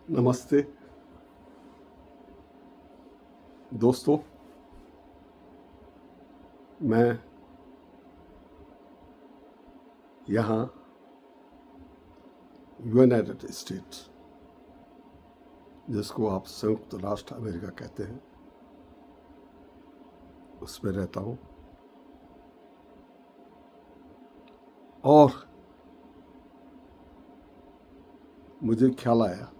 नमस्ते दोस्तों। मैं यहाँ यूनाइटेड स्टेट्स, जिसको आप संयुक्त राष्ट्र अमेरिका कहते हैं, उसमें रहता हूँ। और मुझे ख्याल आया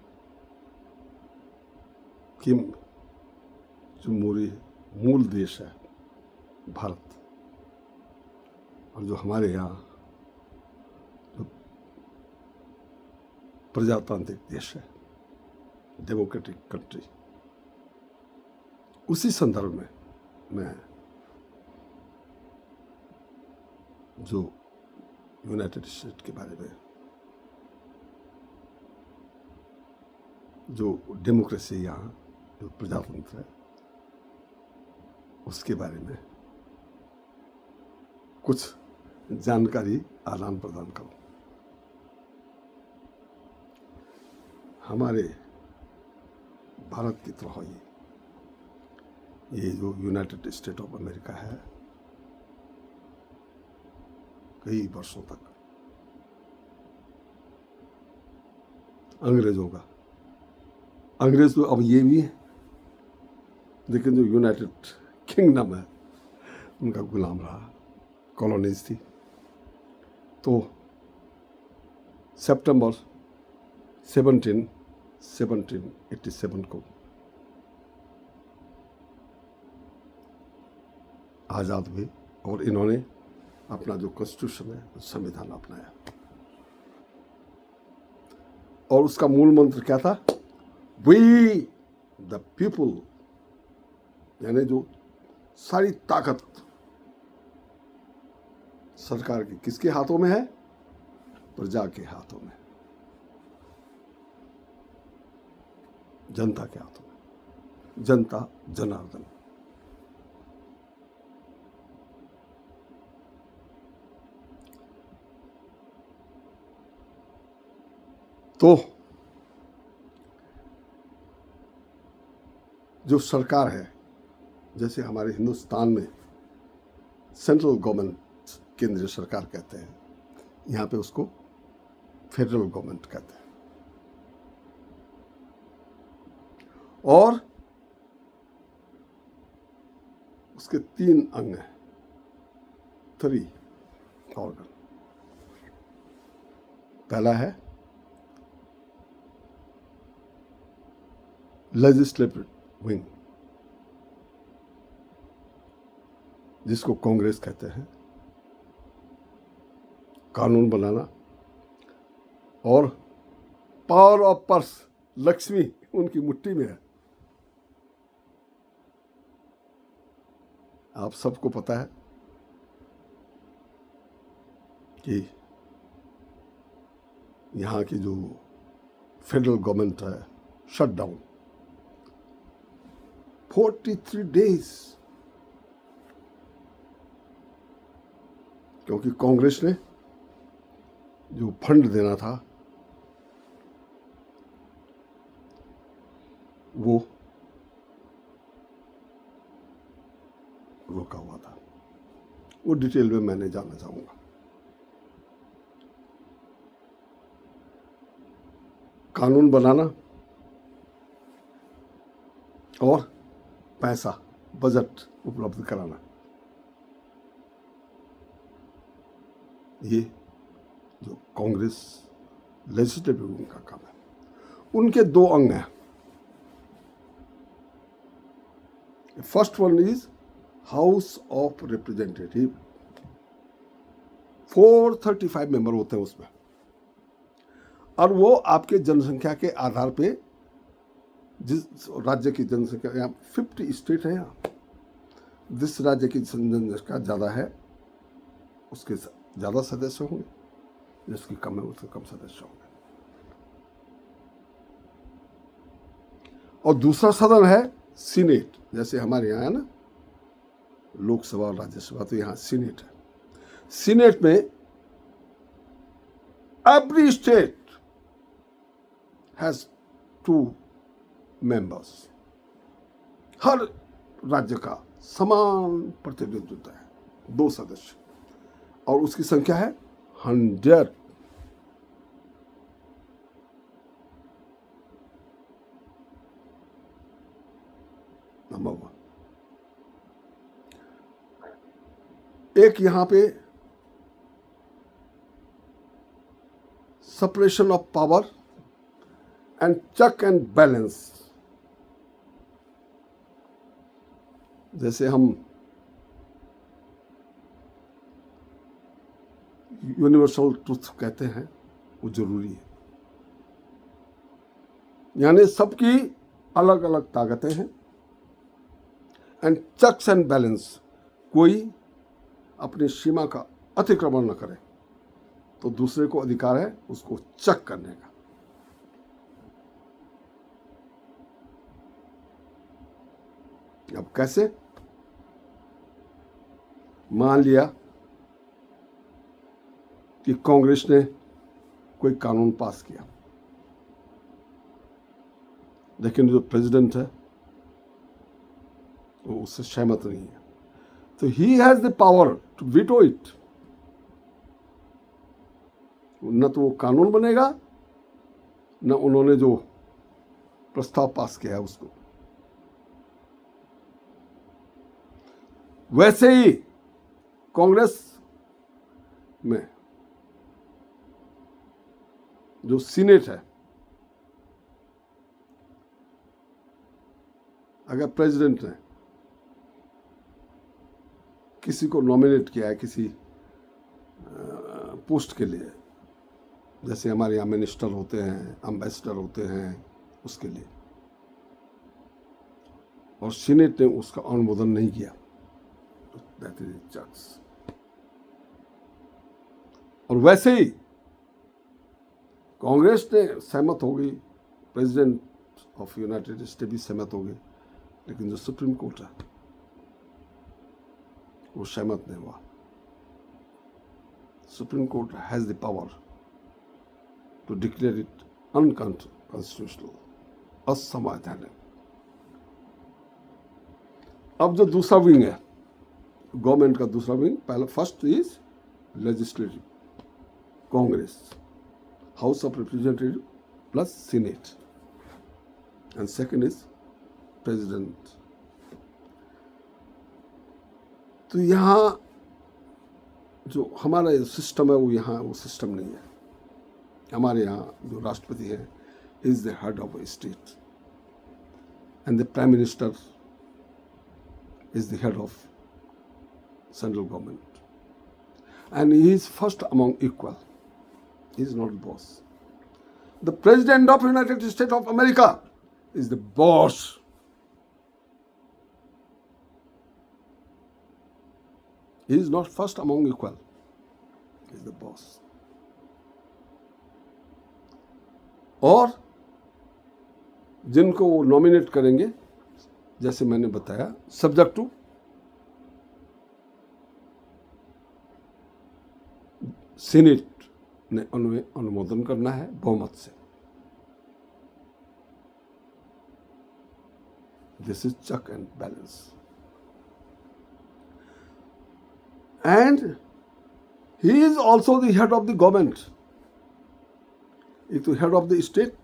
कि जो मेरी मूल देश है भारत, और जो हमारे यहाँ जो प्रजातांत्रिक देश है, डेमोक्रेटिक कंट्री, उसी संदर्भ में मैं जो यूनाइटेड स्टेट के बारे में, जो डेमोक्रेसी यहाँ, जो प्रजातंत्र है, उसके बारे में कुछ जानकारी आदान प्रदान करूं। हमारे भारत की तरह ही ये जो यूनाइटेड स्टेट ऑफ अमेरिका है, कई वर्षों तक अंग्रेज तो अब ये भी है, लेकिन जो यूनाइटेड किंगडम है उनका गुलाम रहा, कॉलोनीज थी। तो सितंबर 1787 को आज़ाद हुए और इन्होंने अपना जो कॉन्स्टिट्यूशन है, संविधान अपनाया। और उसका मूल मंत्र क्या था? वी द पीपुल, यानी जो सारी ताकत सरकार की किसके हाथों में है? प्रजा के हाथों में, जनता के हाथों में। जनता जनार्दन। तो जो सरकार है, जैसे हमारे हिंदुस्तान में सेंट्रल गवर्नमेंट, केंद्रीय सरकार कहते हैं, यहाँ पे उसको फेडरल गवर्नमेंट कहते हैं। और उसके 3 अंग हैं, 3 ऑर्गन। पहला है लेजिस्लेटिव विंग, जिसको कांग्रेस कहते हैं, कानून बनाना। और पावर ऑफ पर्स, लक्ष्मी उनकी मुट्ठी में है। आप सबको पता है कि यहाँ की जो फेडरल गवर्नमेंट है, शटडाउन 43 डेज, क्योंकि कांग्रेस ने जो फंड देना था वो रोका हुआ था। वो डिटेल में मैं नहीं जानना चाहूंगा। कानून बनाना और पैसा, बजट उपलब्ध कराना, ये जो कांग्रेस लेजिस्लेटिव विंग का काम है। उनके 2 अंग हैं। First one is house of representative, 435 member होते हैं उसमें, और वो आपके जनसंख्या के आधार पे, जिस राज्य की जनसंख्या, यहाँ 50 स्टेट है, यहाँ जिस राज्य की जनसंख्या ज़्यादा है उसके ज़्यादा सदस्य होंगे, जिसकी कम है उसके कम सदस्य होंगे। और दूसरा सदन है सीनेट, जैसे हमारे यहाँ है ना लोकसभा और राज्यसभा, तो यहाँ सीनेट है। सीनेट में एवरी स्टेट हैज 2 मेंबर्स, हर राज्य का समान प्रतिनिधित्व है, 2 सदस्य, और उसकी संख्या है 100। नंबर 1। एक यहां पे separation of power and check and balance, जैसे हम यूनिवर्सल ट्रुथ कहते हैं, वो जरूरी है। यानी सबकी अलग अलग ताकतें हैं, एंड चेक्स एंड बैलेंस, कोई अपनी सीमा का अतिक्रमण न करे तो दूसरे को अधिकार है उसको चेक करने का। अब कैसे? मान लिया कि कांग्रेस ने कोई कानून पास किया, लेकिन जो प्रेसिडेंट है वो उससे सहमत नहीं है, तो he has the power to veto it. न तो वो कानून बनेगा, न उन्होंने जो प्रस्ताव पास किया है उसको। वैसे ही कांग्रेस में जो सीनेट है, अगर प्रेसिडेंट ने किसी को नॉमिनेट किया है किसी पोस्ट के लिए, जैसे हमारे यहाँ मिनिस्टर होते हैं, एम्बेसडर होते हैं, उसके लिए, और सीनेट ने उसका अनुमोदन नहीं किया, तो दैट इज चेक्स। और वैसे ही कांग्रेस ने सहमत हो गई, प्रेसिडेंट ऑफ यूनाइटेड स्टेट भी सहमत हो गए, लेकिन जो सुप्रीम कोर्ट है वो सहमत नहीं हुआ। Supreme court has the power to declare it unconstitutional, असंवैधानिक। अब जो दूसरा विंग है गवर्नमेंट का, दूसरा विंग, पहला first is legislative, Congress, house of representative plus senate, and second is president. तो यहाँ जो हमारा सिस्टम है वो यहाँ वो सिस्टम नहीं है। हमारे यहाँ जो राष्ट्रपति है is the head of state, and the prime minister is the head of central government, and he is first among equal, he is not the boss. The president of United States of America is the boss. He is not first among equal. He is the boss. और जिनको वो nominate करेंगे, जैसे मैंने बताया, subject to senate ने अनुमोदन करना है बहुमत से। This is check and balance, and he is also the head of the government. एक तो head of the state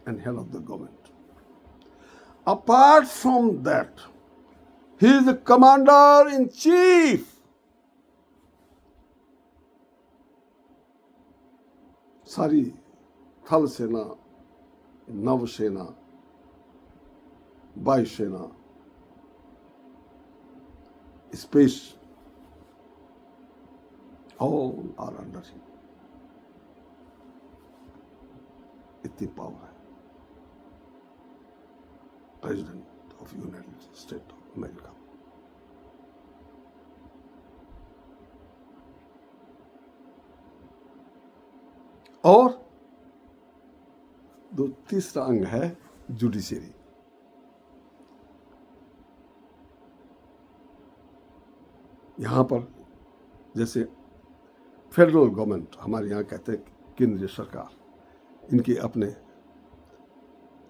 and head of the government. Apart from that he is the commander in chief. सारी थल सेना, नौसेना, वायुसेना, space, all are under him. इतनी power है president of United State of America. और दो तीसरा अंग है जुडिशरी। यहां पर जैसे फेडरल गवर्नमेंट, हमारे यहाँ कहते हैं केंद्रीय सरकार, इनके अपने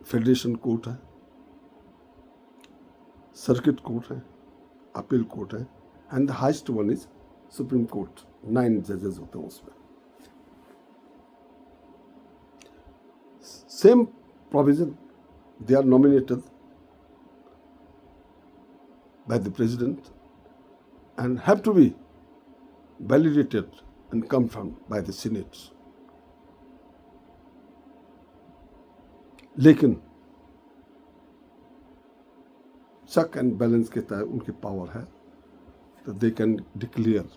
फेडरेशन कोर्ट है, सर्किट कोर्ट है, अपील कोर्ट है, and the highest one is supreme court. 9 जजेस होते हैं उसमें। Same provision, they are nominated by the president and have to be validated and confirmed by the Senate. लेकिन check and balance के तहत उनकी पावर है, तो दे कैन डिक्लेयर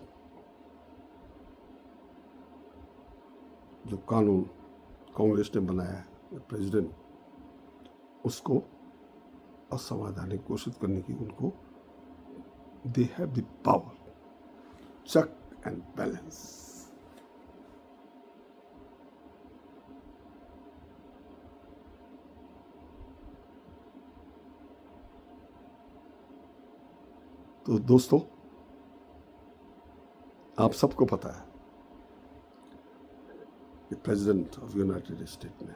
जो कानून कांग्रेस ने बनाया है, प्रेसिडेंट उसको असंवैधानिक घोषित करने की उनको they have the power, check and balance. तो दोस्तों, आप सबको पता है कि प्रेसिडेंट ऑफ यूनाइटेड स्टेट ने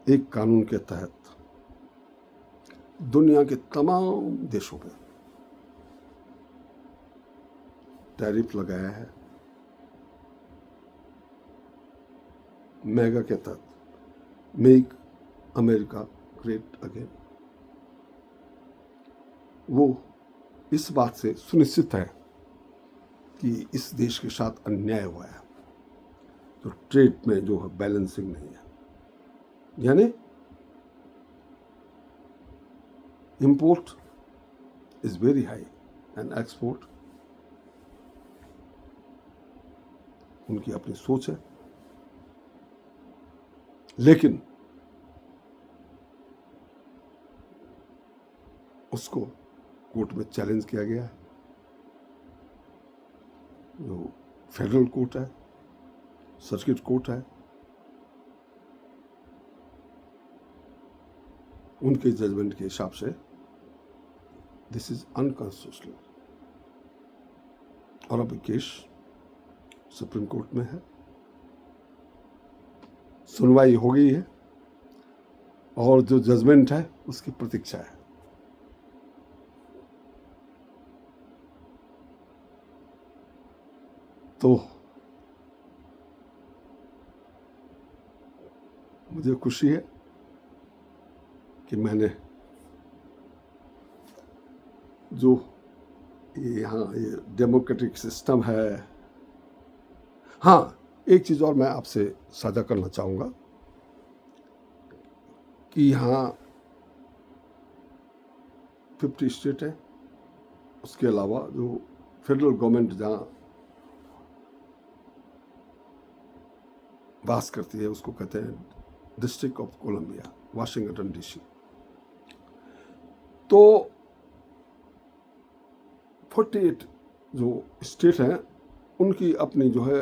एक कानून के तहत दुनिया के तमाम देशों पे टैरिफ लगाया है। मेगा के तहत, मेक अमेरिका ग्रेट अगेन, वो इस बात से सुनिश्चित है कि इस देश के साथ अन्याय हुआ है, तो ट्रेड में जो है बैलेंसिंग नहीं है, यानी import is very high and export, उनकी अपनी सोच है। लेकिन उसको कोर्ट में चैलेंज किया गया है। जो फेडरल कोर्ट है, सर्किट कोर्ट है, उनके जजमेंट के हिसाब से दिस इज अनकॉन्स्टिट्यूशनल, और अब केस सुप्रीम कोर्ट में है, सुनवाई हो गई है और जो जजमेंट है उसकी प्रतीक्षा है। तो मुझे खुशी है कि मैंने जो यहाँ ये डेमोक्रेटिक सिस्टम है। हाँ, एक चीज़ और मैं आपसे साझा करना चाहूँगा कि यहाँ 50 स्टेट है, उसके अलावा जो फेडरल गवर्नमेंट जहाँ वास करती है उसको कहते हैं district of Columbia, Washington DC. तो 48 जो स्टेट हैं उनकी अपनी जो है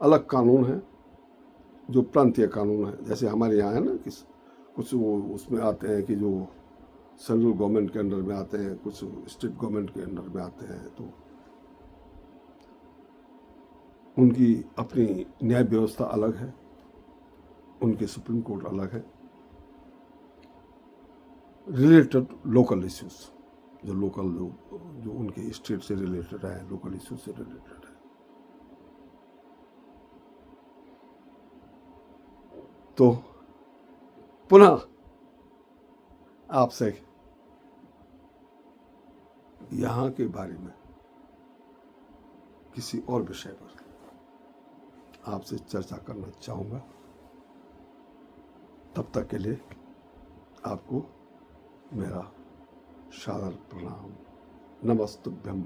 अलग कानून है, जो प्रांतीय कानून है। जैसे हमारे यहाँ है ना कि कुछ वो उसमें आते हैं कि जो सेंट्रल गवर्नमेंट के अंडर में आते हैं, कुछ स्टेट गवर्नमेंट के अंडर में आते हैं, तो उनकी अपनी न्याय व्यवस्था अलग है, उनके सुप्रीम कोर्ट अलग है। रिलेटेड लोकल इश्यूज, जो लोकल जो उनके स्टेट से रिलेटेड है, लोकल इश्यूज से रिलेटेड है। तो पुनः आपसे यहाँ के बारे में किसी और विषय पर आपसे चर्चा करना चाहूँगा। तब तक के लिए आपको मेरा सादर प्रणाम। नमस्तुभ्यम।